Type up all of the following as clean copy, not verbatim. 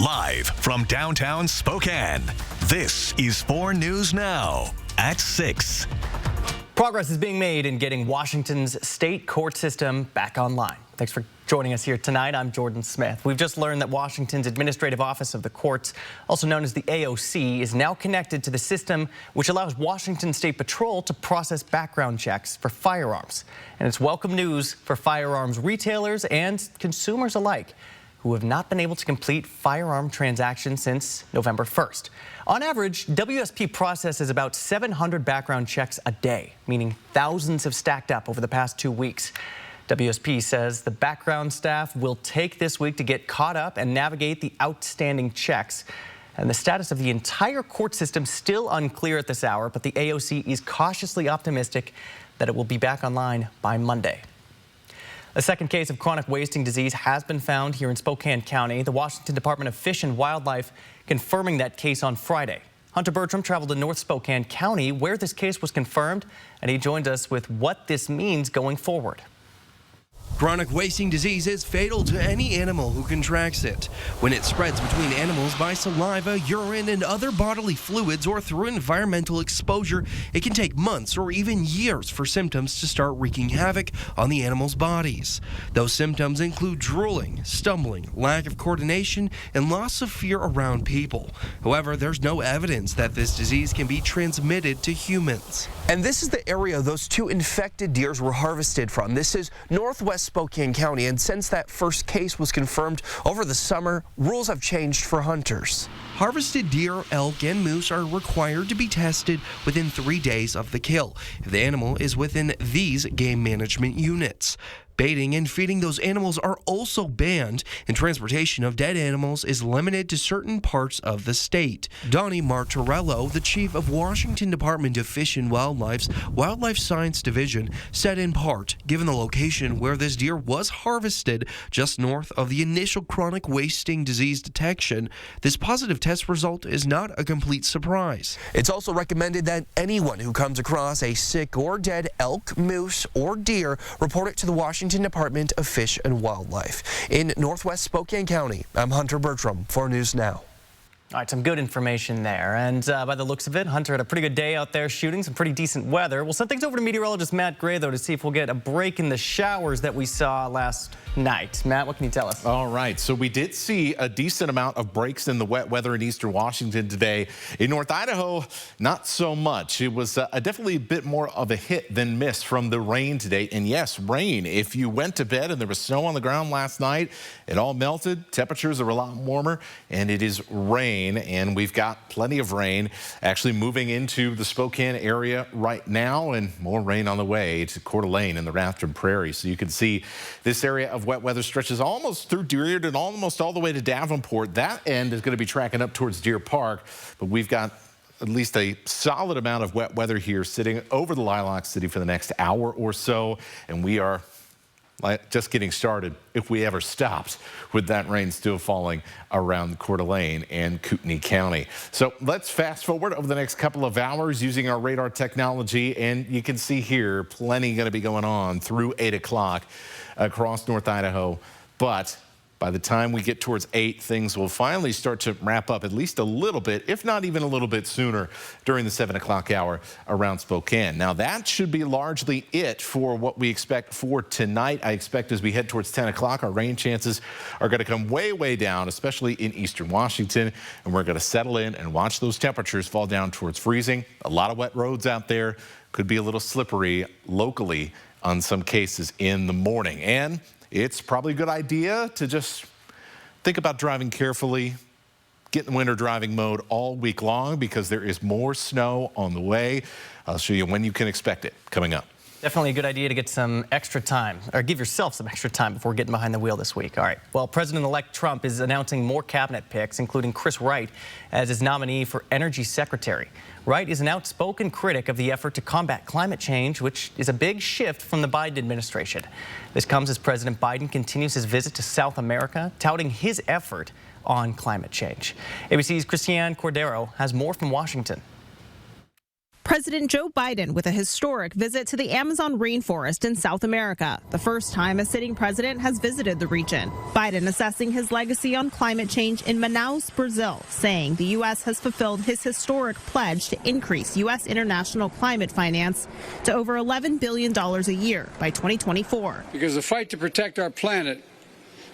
Live from downtown Spokane, this is 4 News Now at 6. Progress is being made in getting Washington's state court system back online. Thanks for joining us here tonight. I'm Jordan Smith. We've just learned that Washington's Administrative Office of the Courts, also known as the AOC, is now connected to the system which allows Washington State Patrol to process background checks for firearms. And it's welcome news for firearms retailers and consumers alike who have not been able to complete firearm transactions since November 1st. On average, WSP processes about 700 background checks a day, meaning thousands have stacked up over the past 2 weeks. WSP says the background staff will take this week to get caught up and navigate the outstanding checks. And the status of the entire court system still unclear at this hour, but the AOC is cautiously optimistic that it will be back online by Monday. A second case of chronic wasting disease has been found here in Spokane County. The Washington Department of Fish and Wildlife confirming that case on Friday. Hunter Bertram traveled to North Spokane County where this case was confirmed, and he joined us with what this means going forward. Chronic wasting disease is fatal to any animal who contracts it. When it spreads between animals by saliva, urine, and other bodily fluids or through environmental exposure, it can take months or even years for symptoms to start wreaking havoc on the animal's bodies. Those symptoms include drooling, stumbling, lack of coordination, and loss of fear around people. However, there's no evidence that this disease can be transmitted to humans. And this is the area those 2 infected deers were harvested from. This is northwest Spokane County, and since that first case was confirmed over the summer, rules have changed for hunters. Harvested deer, elk, and moose are required to be tested within 3 days of the kill if the animal is within these game management units. Baiting and feeding those animals are also banned, and transportation of dead animals is limited to certain parts of the state. Donnie Martorello, the chief of Washington Department of Fish and Wildlife's Wildlife Science Division, said in part, given the location where this deer was harvested, just north of the initial chronic wasting disease detection, this positive test result is not a complete surprise. It's also recommended that anyone who comes across a sick or dead elk, moose, or deer report it to the Washington Department of Fish and Wildlife. In northwest Spokane County, I'm Hunter Bertram for News Now. All right, some good information there. And by the looks of it, Hunter had a pretty good day out there shooting, some pretty decent weather. We'll send things over to meteorologist Matt Gray, though, to see if we'll get a break in the showers that we saw last night. Matt, what can you tell us? All right, so we did see a decent amount of breaks in the wet weather in eastern Washington today. In North Idaho, not so much. It was definitely a bit more of a hit than miss from the rain today. And yes, rain. If you went to bed and there was snow on the ground last night, it all melted. Temperatures are a lot warmer, and it is rain. And we've got plenty of rain actually moving into the Spokane area right now, and more rain on the way to Coeur d'Alene and the Rathdrum Prairie. So you can see this area of wet weather stretches almost through Dearden, almost all the way to Davenport. That end is going to be tracking up towards Deer Park, but we've got at least a solid amount of wet weather here sitting over the Lilac City for the next hour or so, and we are just getting started if we ever stopped with that rain still falling around Coeur d'Alene and Kootenai County. So let's fast forward over the next couple of hours using our radar technology, and you can see here plenty going to be going on through 8 o'clock across North Idaho. But by the time we get towards 8, things will finally start to wrap up at least a little bit, if not even a little bit sooner, during the 7 o'clock hour around Spokane. Now, that should be largely it for what we expect for tonight. I expect as we head towards 10 o'clock, our rain chances are going to come way, way down, especially in eastern Washington, and we're going to settle in and watch those temperatures fall down towards freezing. A lot of wet roads out there. Could be a little slippery locally on some cases in the morning. And it's probably a good idea to just think about driving carefully, get in winter driving mode all week long because there is more snow on the way. I'll show you when you can expect it coming up. Definitely a good idea to get some extra time, or give yourself some extra time before getting behind the wheel this week. All right. Well, President-elect Trump is announcing more cabinet picks, including Chris Wright as his nominee for Energy Secretary. Wright is an outspoken critic of the effort to combat climate change, which is a big shift from the Biden administration. This comes as President Biden continues his visit to South America, touting his effort on climate change. ABC's Christiane Cordero has more from Washington. President Joe Biden with a historic visit to the Amazon rainforest in South America, the first time a sitting president has visited the region. Biden assessing his legacy on climate change in Manaus, Brazil, saying the U.S. has fulfilled his historic pledge to increase U.S. international climate finance to over $11 billion a year by 2024. Because the fight to protect our planet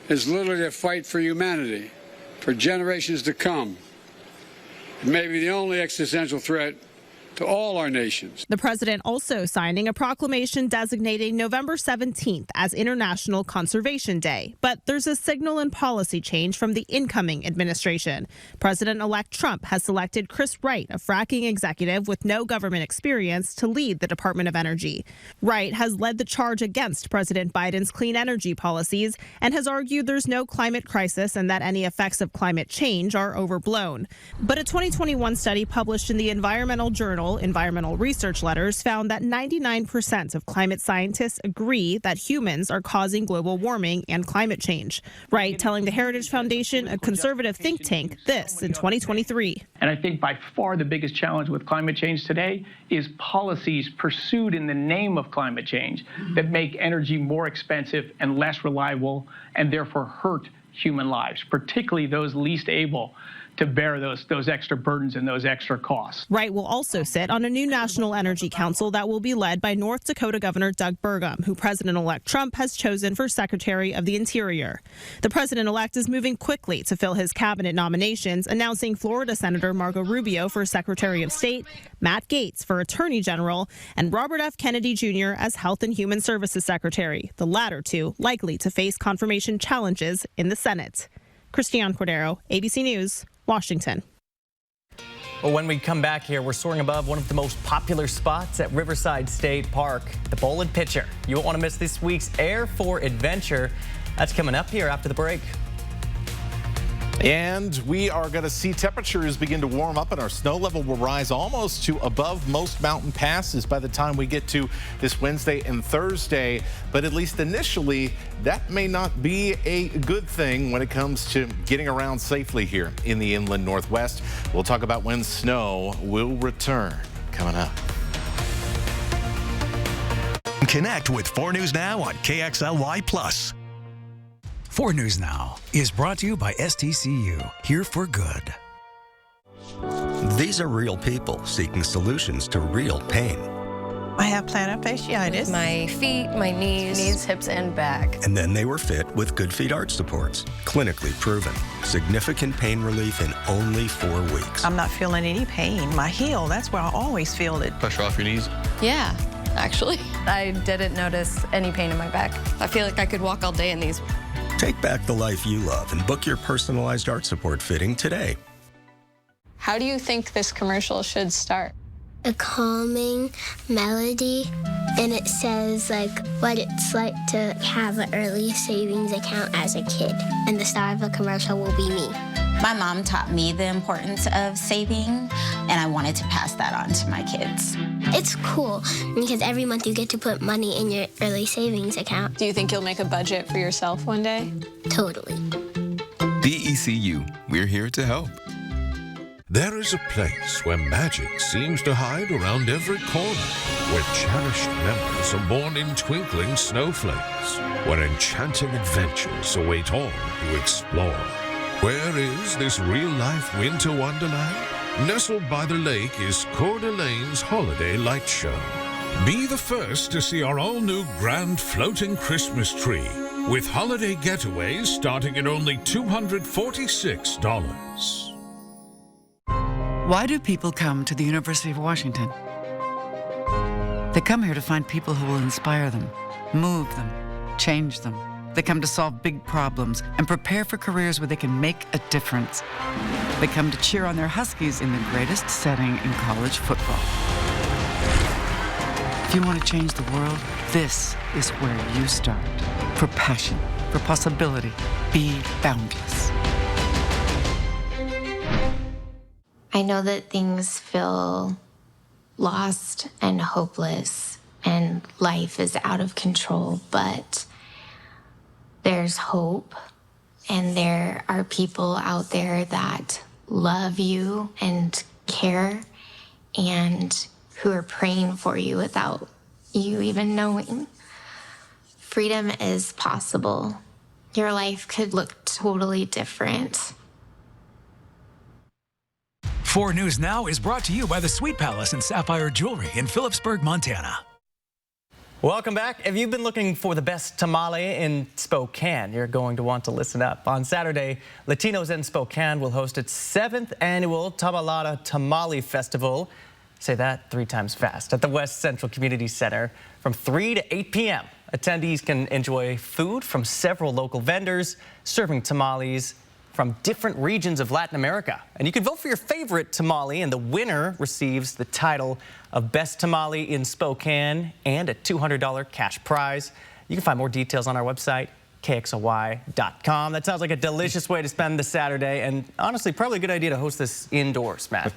is literally a fight for humanity, for generations to come. It may be the only existential threat to all our nations. The president also signing a proclamation designating November 17th as International Conservation Day. But there's a signal and policy change from the incoming administration. President-elect Trump has selected Chris Wright, a fracking executive with no government experience, to lead the Department of Energy. Wright has led the charge against President Biden's clean energy policies and has argued there's no climate crisis and that any effects of climate change are overblown. But a 2021 study published in the environmental journal Environmental Research Letters found that 99% of climate scientists agree that humans are causing global warming and climate change. Wright telling the Heritage Foundation, a conservative think tank, this in 2023. And I think by far the biggest challenge with climate change today is policies pursued in the name of climate change that make energy more expensive and less reliable and therefore hurt human lives, particularly those least able to bear those extra burdens and those extra costs. Wright will also sit on a new National Energy Council that will be led by North Dakota Governor Doug Burgum, who President-elect Trump has chosen for Secretary of the Interior. The president-elect is moving quickly to fill his cabinet nominations, announcing Florida Senator Marco Rubio for Secretary of State, Matt Gaetz for Attorney General, and Robert F. Kennedy Jr. as Health and Human Services Secretary, the latter two likely to face confirmation challenges in the Senate. Christiane Cordero, ABC News, Washington. Well, when we come back here, we're soaring above one of the most popular spots at Riverside State Park, the Bowl and Pitcher. You won't want to miss this week's Air for Adventure. That's coming up here after the break. And we are going to see temperatures begin to warm up and our snow level will rise almost to above most mountain passes by the time we get to this Wednesday and Thursday. But at least initially, that may not be a good thing when it comes to getting around safely here in the inland Northwest. We'll talk about when snow will return coming up. Connect with 4 News Now on KXLY+. 4 News Now is brought to you by STCU, here for good. These are real people seeking solutions to real pain. I have plantar fasciitis. My feet, my knees, hips, and back. And then they were fit with Good Feet arch supports. Clinically proven. Significant pain relief in only 4 weeks. I'm not feeling any pain. My heel, that's where I always feel it. Pressure off your knees? Yeah, actually. I didn't notice any pain in my back. I feel like I could walk all day in these. Take back the life you love and book your personalized arch support fitting today. How do you think this commercial should start? A calming melody, and it says what it's like to have an early savings account as a kid. And the star of the commercial will be me. My mom taught me the importance of saving, and I wanted to pass that on to my kids. It's cool because every month you get to put money in your early savings account. Do you think you'll make a budget for yourself one day? Totally. DECU, we're here to help. There is a place where magic seems to hide around every corner, where cherished memories are born in twinkling snowflakes, where enchanting adventures await all who explore. Where is this real-life winter wonderland? Nestled by the lake is Coeur d'Alene's Holiday Light Show. Be the first to see our all-new grand floating Christmas tree, with holiday getaways starting at only $246. Why do people come to the University of Washington? They come here to find people who will inspire them, move them, change them. They come to solve big problems and prepare for careers where they can make a difference. They come to cheer on their Huskies in the greatest setting in college football. If you want to change the world, this is where you start. For passion, for possibility, be boundless. I know that things feel lost and hopeless and life is out of control, but there's hope, and there are people out there that love you and care, and who are praying for you without you even knowing. Freedom is possible. Your life could look totally different. 4 News Now is brought to you by the Sweet Palace and Sapphire Jewelry in Phillipsburg, Montana. Welcome back. If you've been looking for the best tamale in Spokane, you're going to want to listen up. On Saturday, Latinos in Spokane will host its 7th annual Tamalada Tamale Festival. Say that 3 times fast. At the West Central Community Center from 3 to 8 p.m. Attendees can enjoy food from several local vendors serving tamales from different regions of Latin America. And you can vote for your favorite tamale, and the winner receives the title of Best Tamale in Spokane and a $200 cash prize. You can find more details on our website, KXLY.com. That sounds like a delicious way to spend the Saturday, and honestly, probably a good idea to host this indoors, Matt.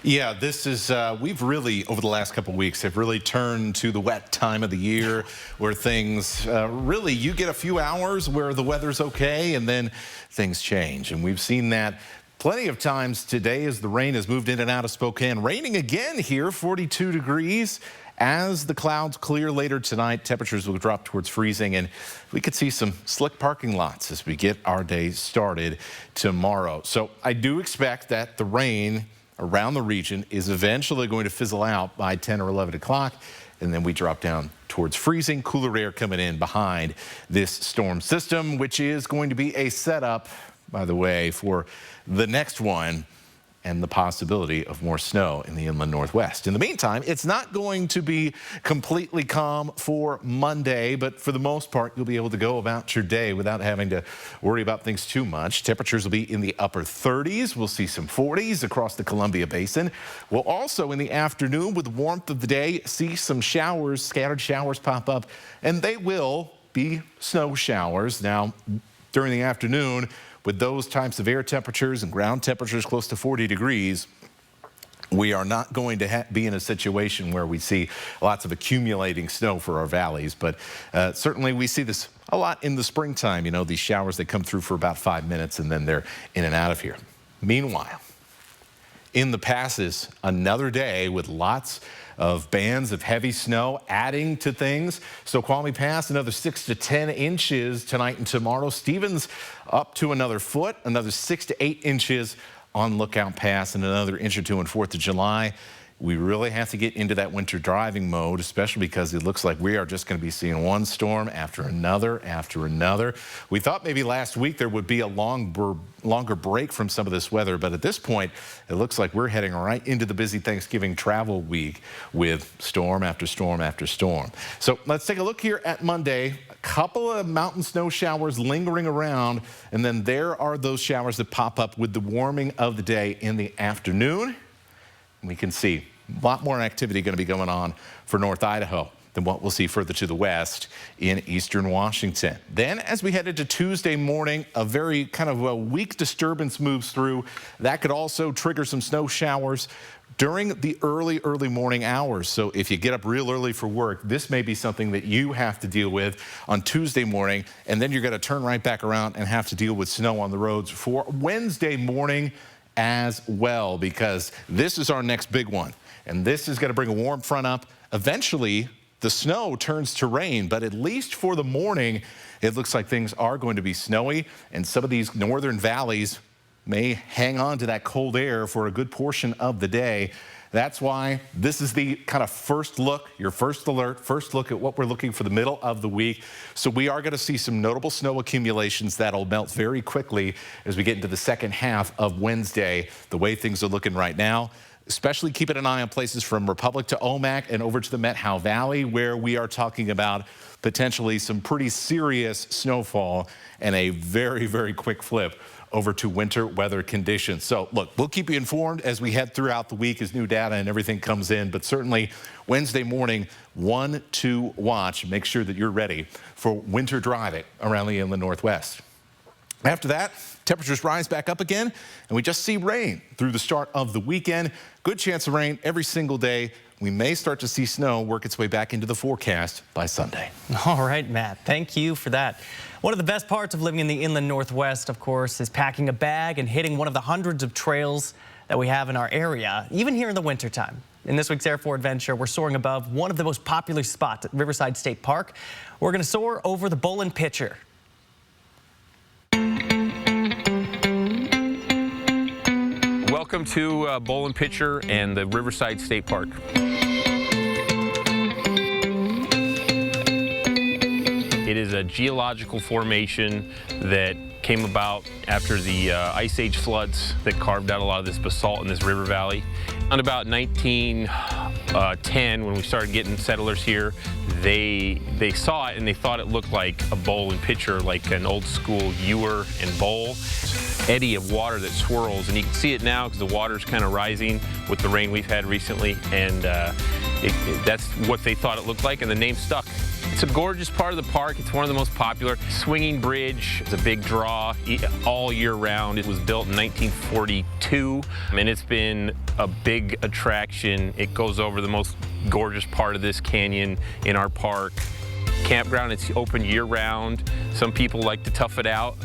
Yeah, this is, we've really, over the last couple of weeks, have really turned to the wet time of the year where things, really, you get a few hours where the weather's okay, and then things change. And we've seen that plenty of times today as the rain has moved in and out of Spokane. Raining again here, 42 degrees. As the clouds clear later tonight, temperatures will drop towards freezing, and we could see some slick parking lots as we get our day started tomorrow. So I do expect that the rain around the region is eventually going to fizzle out by 10 or 11 o'clock, and then we drop down towards freezing. Cooler air coming in behind this storm system, which is going to be a setup, by the way, for the next one, and the possibility of more snow in the inland northwest. In the meantime, it's not going to be completely calm for Monday, but for the most part, you'll be able to go about your day without having to worry about things too much. Temperatures will be in the upper 30s. We'll see some 40s across the Columbia Basin. We'll also, in the afternoon, with the warmth of the day, see some showers, scattered showers pop up, and they will be snow showers. Now, during the afternoon, with those types of air temperatures and ground temperatures close to 40 degrees, we are not going to be in a situation where we see lots of accumulating snow for our valleys. But certainly we see this a lot in the springtime. You know, these showers, they come through for about 5 minutes and then they're in and out of here. Meanwhile, in the passes, another day with lots of bands of heavy snow adding to things. Snoqualmie Pass, another 6 to 10 inches tonight and tomorrow. Stevens up to another foot, another 6 to 8 inches on Lookout Pass, and another inch or 2 on 4th of July. We really have to get into that winter driving mode, especially because it looks like we are just going to be seeing one storm after another after another. We thought maybe last week there would be a longer break from some of this weather, but at this point, it looks like we're heading right into the busy Thanksgiving travel week with storm after storm after storm. So let's take a look here at Monday. A couple of mountain snow showers lingering around, and then there are those showers that pop up with the warming of the day in the afternoon. We can see a lot more activity going to be going on for North Idaho than what we'll see further to the west in eastern Washington. Then as we head into Tuesday morning, a very kind of a weak disturbance moves through. That could also trigger some snow showers during the early morning hours. So if you get up real early for work, this may be something that you have to deal with on Tuesday morning, and then you're going to turn right back around and have to deal with snow on the roads for Wednesday morning as well, because this is our next big one. And this is going to bring a warm front up. Eventually, the snow turns to rain, but at least for the morning, it looks like things are going to be snowy, and some of these northern valleys may hang on to that cold air for a good portion of the day. That's why this is the kind of first look, your first alert, first look at what we're looking for the middle of the week. So we are going to see some notable snow accumulations that'll melt very quickly as we get into the second half of Wednesday, the way things are looking right now. Especially keeping an eye on places from Republic to Omak and over to the Methow Valley, where we are talking about potentially some pretty serious snowfall and a very quick flip over to winter weather conditions. So look, we'll keep you informed as we head throughout the week as new data and everything comes in, but certainly Wednesday morning, one to watch. Make sure that you're ready for winter driving around the inland northwest. After that, temperatures rise back up again, and we just see rain through the start of the weekend. Good chance of rain every single day. We may start to see snow work its way back into the forecast by Sunday. All right, Matt, thank you for that. One of the best parts of living in the inland northwest, of course, is packing a bag and hitting one of the hundreds of trails that we have in our area, even here in the wintertime. In this week's Air 4 Adventure, we're soaring above one of the most popular spots at Riverside State Park. We're going to soar over the Bolin Pitcher. Welcome to Bolin Pitcher and the Riverside State Park. It is a geological formation that came about after the Ice Age floods that carved out a lot of this basalt in this river valley. On about 1910, when we started getting settlers here, they saw it and they thought it looked like a bowl and pitcher, like an old school ewer and bowl. Eddy of water that swirls, and you can see it now because the water's kind of rising with the rain we've had recently, and that's what they thought it looked like, and the name stuck. It's a gorgeous part of the park. It's one of the most popular. Swinging Bridge is a big draw all year round. It was built in 1942, and it's been a big attraction. It goes over the most gorgeous part of this canyon in our park. Campground, it's open year round. Some people like to tough it out.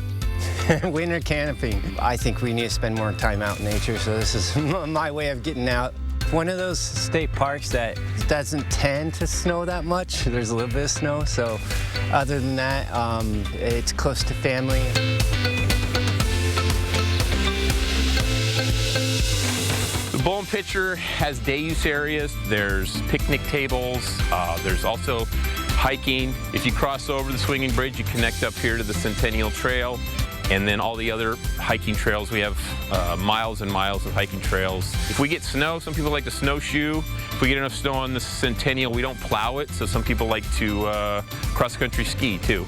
Winter canopy. I think we need to spend more time out in nature, so this is my way of getting out. One of those state parks that doesn't tend to snow that much. There's a little bit of snow, so other than that, it's close to family. The Bolin Pitcher has day use areas. There's picnic tables. There's also hiking. If you cross over the Swinging Bridge, you connect up here to the Centennial Trail. And then all the other hiking trails, we have miles and miles of hiking trails. If we get snow, some people like to snowshoe. If we get enough snow on the Centennial, we don't plow it, so some people like to cross-country ski too.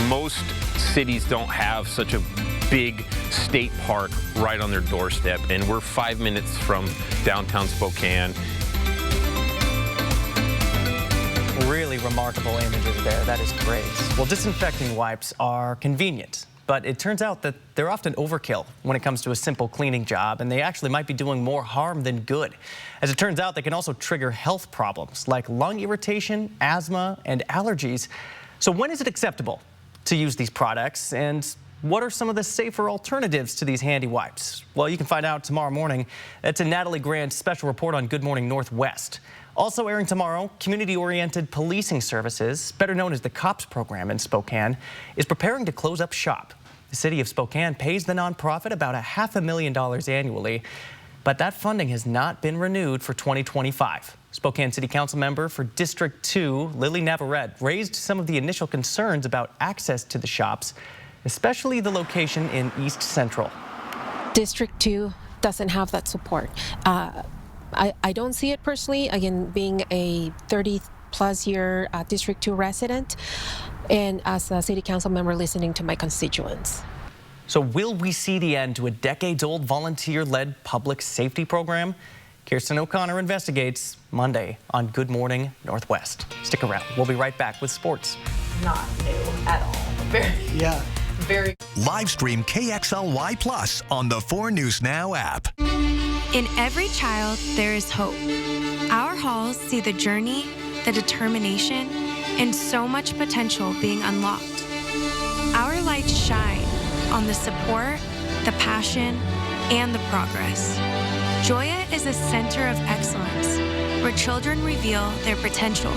Most cities don't have such a big state park right on their doorstep, and we're 5 minutes from downtown Spokane. Really remarkable images there. That is great. Well, disinfecting wipes are convenient, but it turns out that they're often overkill when it comes to a simple cleaning job, and they actually might be doing more harm than good. As it turns out, they can also trigger health problems like lung irritation, asthma, and allergies. So when is it acceptable to use these products, and what are some of the safer alternatives to these handy wipes? Well, you can find out tomorrow morning. That's a Natalie Grant special report on Good Morning Northwest. Also airing tomorrow, community-oriented policing services, better known as the COPS program in Spokane, is preparing to close up shop. The city of Spokane pays the nonprofit about $500,000 annually, but that funding has not been renewed for 2025. Spokane City Council member for District 2, Lily Navarrete, raised some of the initial concerns about access to the shops, especially the location in East Central. District 2 doesn't have that support. I don't see it personally, again, being a 30-plus year District 2 resident and as a city council member listening to my constituents. So will we see the end to a decades-old volunteer-led public safety program? Kirsten O'Connor investigates Monday on Good Morning Northwest. Stick around. We'll be right back with sports. Not new at all. Very. Live stream KXLY Plus on the 4 News Now app. In every child, there is hope. Our halls see the journey, the determination, and so much potential being unlocked. Our lights shine on the support, the passion, and the progress. Joya is a center of excellence where children reveal their potential.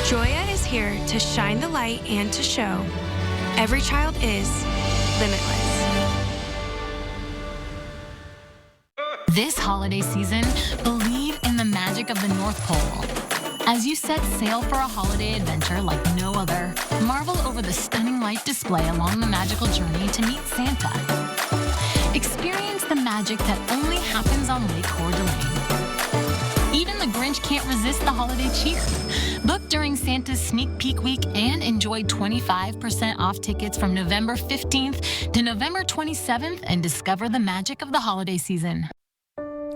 Joya is here to shine the light and to show every child is limitless. This holiday season, believe in the magic of the North Pole. As you set sail for a holiday adventure like no other, marvel over the stunning light display along the magical journey to meet Santa. Experience the magic that only happens on Lake Coeur d'Alene. Even the Grinch can't resist the holiday cheer. Book during Santa's Sneak Peek Week and enjoy 25% off tickets from November 15th to November 27th and discover the magic of the holiday season.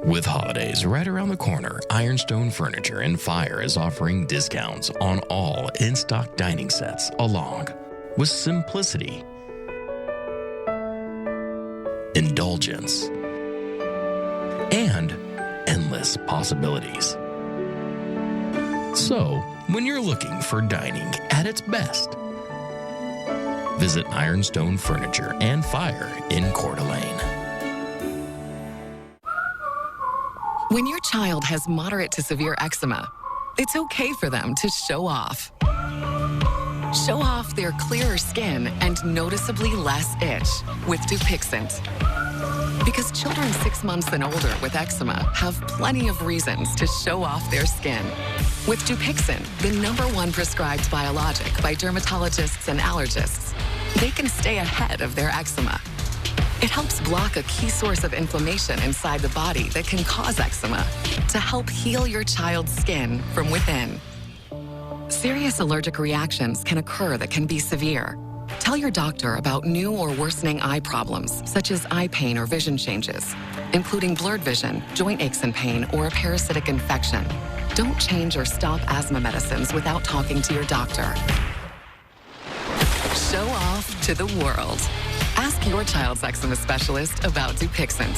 With holidays right around the corner, Ironstone Furniture and Fire is offering discounts on all in-stock dining sets, along with simplicity, indulgence, and endless possibilities. So, when you're looking for dining at its best, visit Ironstone Furniture and Fire in Coeur d'Alene. When your child has moderate to severe eczema, it's okay for them to show off. Show off their clearer skin and noticeably less itch with Dupixent. Because children 6 months and older with eczema have plenty of reasons to show off their skin. With Dupixent, the #1 prescribed biologic by dermatologists and allergists, they can stay ahead of their eczema. It helps block a key source of inflammation inside the body that can cause eczema to help heal your child's skin from within. Serious allergic reactions can occur that can be severe. Tell your doctor about new or worsening eye problems, such as eye pain or vision changes, including blurred vision, joint aches and pain, or a parasitic infection. Don't change or stop asthma medicines without talking to your doctor. Show off to the world. Ask your child's eczema specialist about Dupixent.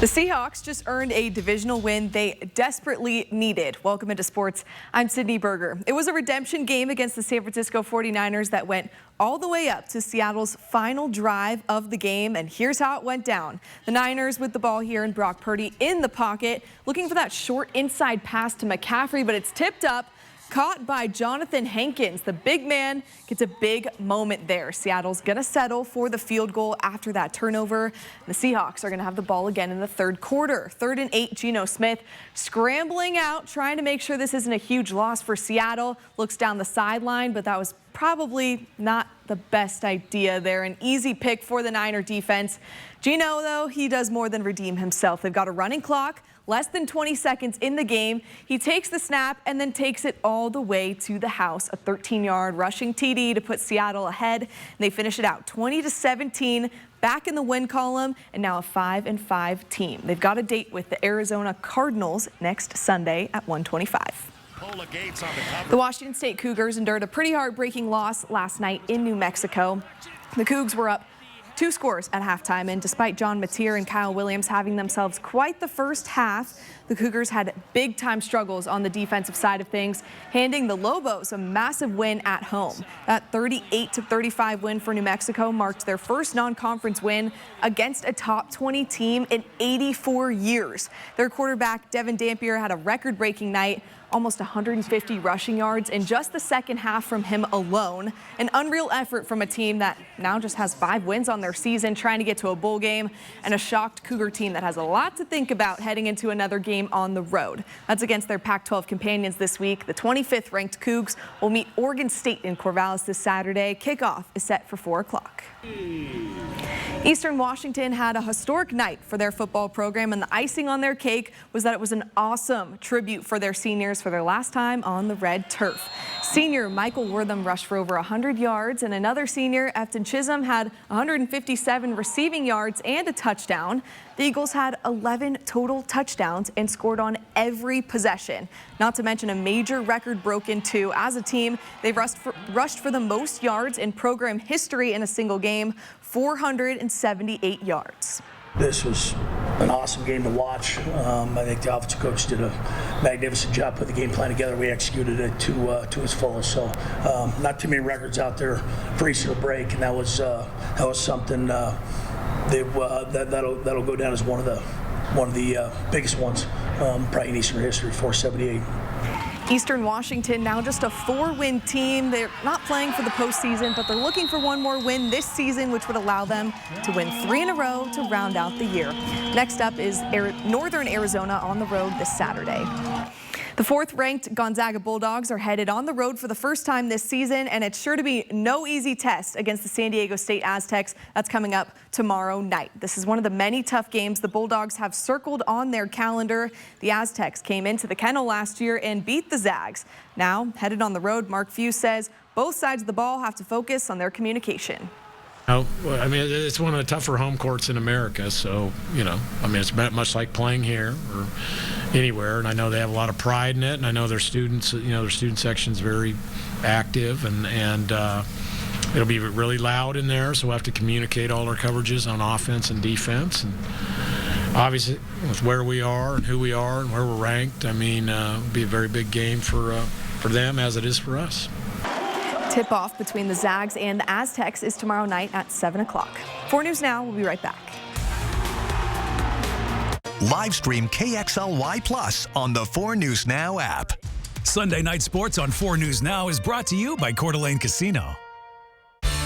The Seahawks just earned a divisional win they desperately needed. Welcome into sports. I'm Sydney Berger. It was a redemption game against the San Francisco 49ers that went all the way up to Seattle's final drive of the game, and here's how it went down. The Niners with the ball here and Brock Purdy in the pocket, looking for that short inside pass to McCaffrey, but it's tipped up. Caught by Jonathan Hankins. The big man gets a big moment there. Seattle's going to settle for the field goal after that turnover. The Seahawks are going to have the ball again in the third quarter. 3rd and 8, Geno Smith scrambling out, trying to make sure this isn't a huge loss for Seattle. Looks down the sideline, but that was probably not the best idea there. An easy pick for the Niner defense. Geno, though, he does more than redeem himself. They've got a running clock. Less than 20 seconds in the game. He takes the snap and then takes it all the way to the house. A 13-yard rushing TD to put Seattle ahead. And they finish it out 20-17, back in the win column, and now a 5-5 team. They've got a date with the Arizona Cardinals next Sunday at 1:25. The Washington State Cougars endured a pretty heartbreaking loss last night in New Mexico. The Cougs were up 2 scores at halftime, and despite John Mateer and Kyle Williams having themselves quite the first half, the Cougars had big-time struggles on the defensive side of things, handing the Lobos a massive win at home. That 38-35 win for New Mexico marked their first non-conference win against a top 20 team in 84 years. Their quarterback, Devin Dampier, had a record-breaking night, almost 150 rushing yards in just the second half from him alone. An unreal effort from a team that now just has 5 wins on their season, trying to get to a bowl game, and a shocked Cougar team that has a lot to think about heading into another game on the road. That's against their Pac-12 companions this week. The 25th ranked Cougs will meet Oregon State in Corvallis this Saturday. Kickoff is set for 4 o'clock. Eastern Washington had a historic night for their football program, and the icing on their cake was that it was an awesome tribute for their seniors for their last time on the red turf. Senior Michael Wortham rushed for over 100 yards, and another senior, Efton Chisholm, had 157 receiving yards and a touchdown. The Eagles had 11 total touchdowns and scored on every possession. Not to mention a major record broken too. As a team, they rushed for the most yards in program history in a single game, 478 yards. This was an awesome game to watch. I think the offensive coach did a magnificent job putting the game plan together. We executed it to its fullest. So not too many records out there for Easter break, and that was something that'll go down as one of the biggest ones probably in Eastern history. 478. Eastern Washington now just a 4-win team. They're not playing for the postseason, but they're looking for one more win this season, which would allow them to win 3 in a row to round out the year. Next up is Northern Arizona on the road this Saturday. The 4th-ranked Gonzaga Bulldogs are headed on the road for the first time this season, and it's sure to be no easy test against the San Diego State Aztecs. That's coming up tomorrow night. This is one of the many tough games the Bulldogs have circled on their calendar. The Aztecs came into the kennel last year and beat the Zags. Now, headed on the road, Mark Few says both sides of the ball have to focus on their communication. I mean, it's one of the tougher home courts in America, so, it's much like playing here or anywhere, and I know they have a lot of pride in it, and I know their students, their student section's very active, and it'll be really loud in there, so we'll have to communicate all our coverages on offense and defense, and obviously with where we are and who we are and where we're ranked, it'll be a very big game for them as it is for us. Tip-off between the Zags and the Aztecs is tomorrow night at 7 o'clock. 4 News Now, we'll be right back. Live stream KXLY Plus on the 4 News Now app. Sunday Night Sports on 4 News Now is brought to you by Coeur d'Alene Casino.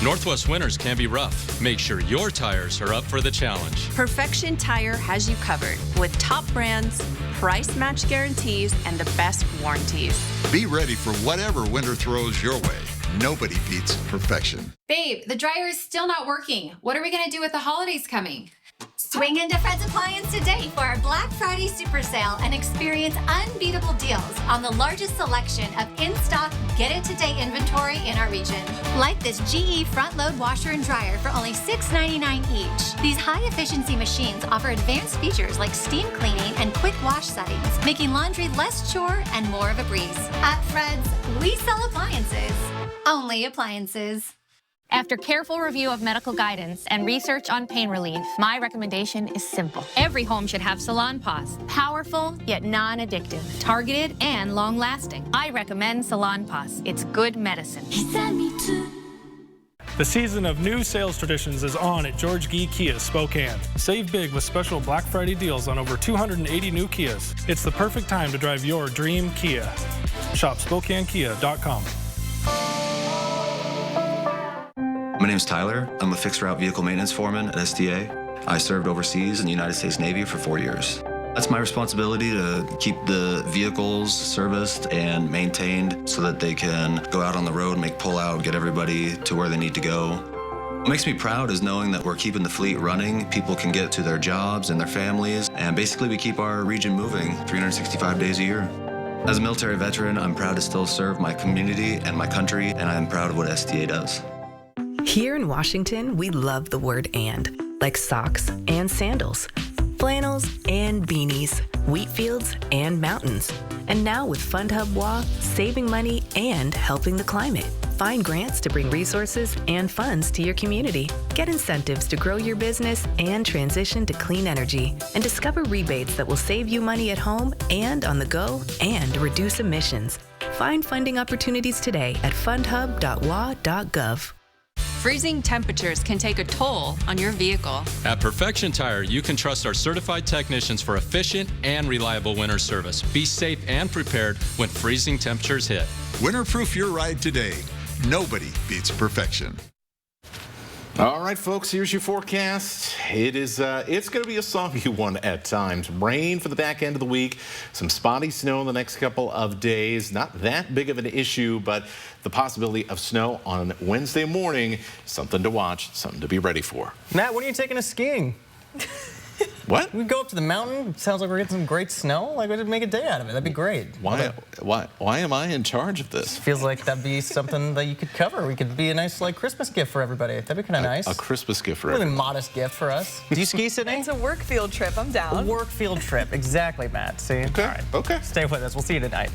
Northwest winters can be rough. Make sure your tires are up for the challenge. Perfection Tire has you covered with top brands, price match guarantees, and the best warranties. Be ready for whatever winter throws your way. Nobody beats perfection. Babe, the dryer is still not working. What are we going to do with the holidays coming? Swing into Fred's Appliance today for our Black Friday Super Sale and experience unbeatable deals on the largest selection of in-stock get-it-today inventory in our region. Like this GE front-load washer and dryer for only $6.99 each. These high-efficiency machines offer advanced features like steam cleaning and quick wash settings, making laundry less chore and more of a breeze. At Fred's, we sell appliances. Only appliances. After careful review of medical guidance and research on pain relief, my recommendation is simple. Every home should have Salonpas. Powerful, yet non-addictive. Targeted and long-lasting. I recommend Salonpas. It's good medicine. The season of new sales traditions is on at George Gee Kia Spokane. Save big with special Black Friday deals on over 280 new Kias. It's the perfect time to drive your dream Kia. Shop SpokaneKia.com. My name is Tyler. I'm a fixed route vehicle maintenance foreman at SDA. I served overseas in the United States Navy for 4 years. That's my responsibility to keep the vehicles serviced and maintained so that they can go out on the road, make pull-out, get everybody to where they need to go. What makes me proud is knowing that we're keeping the fleet running, people can get to their jobs and their families, and basically we keep our region moving 365 days a year. As a military veteran, I'm proud to still serve my community and my country, and I'm proud of what SDA does. Here in Washington, we love the word and, like socks and sandals, flannels and beanies, wheat fields and mountains. And now with FundHub WA, saving money and helping the climate. Find grants to bring resources and funds to your community. Get incentives to grow your business and transition to clean energy. And discover rebates that will save you money at home and on the go and reduce emissions. Find funding opportunities today at fundhub.wa.gov. Freezing temperatures can take a toll on your vehicle. At Perfection Tire, you can trust our certified technicians for efficient and reliable winter service. Be safe and prepared when freezing temperatures hit. Winterproof your ride today. Nobody beats perfection. All right, folks, here's your forecast. It's going to be a soggy one at times. Rain for the back end of the week, some spotty snow in the next couple of days. Not that big of an issue, but the possibility of snow on Wednesday morning, something to watch, something to be ready for. Matt, when are you taking us skiing? What? We go up to the mountain. Sounds like we're getting some great snow. Like, we could make a day out of it. That'd be great. Why am I in charge of this? Feels like that'd be something that you could cover. We could be a nice, like, Christmas gift for everybody. That'd be kind of nice. A Christmas gift for everybody. everybody. Really modest gift for us. Do you ski, Sydney? It's a work field trip. I'm down. A work field trip. Exactly, Matt. See? Okay. All right. Okay. Stay with us. We'll see you tonight.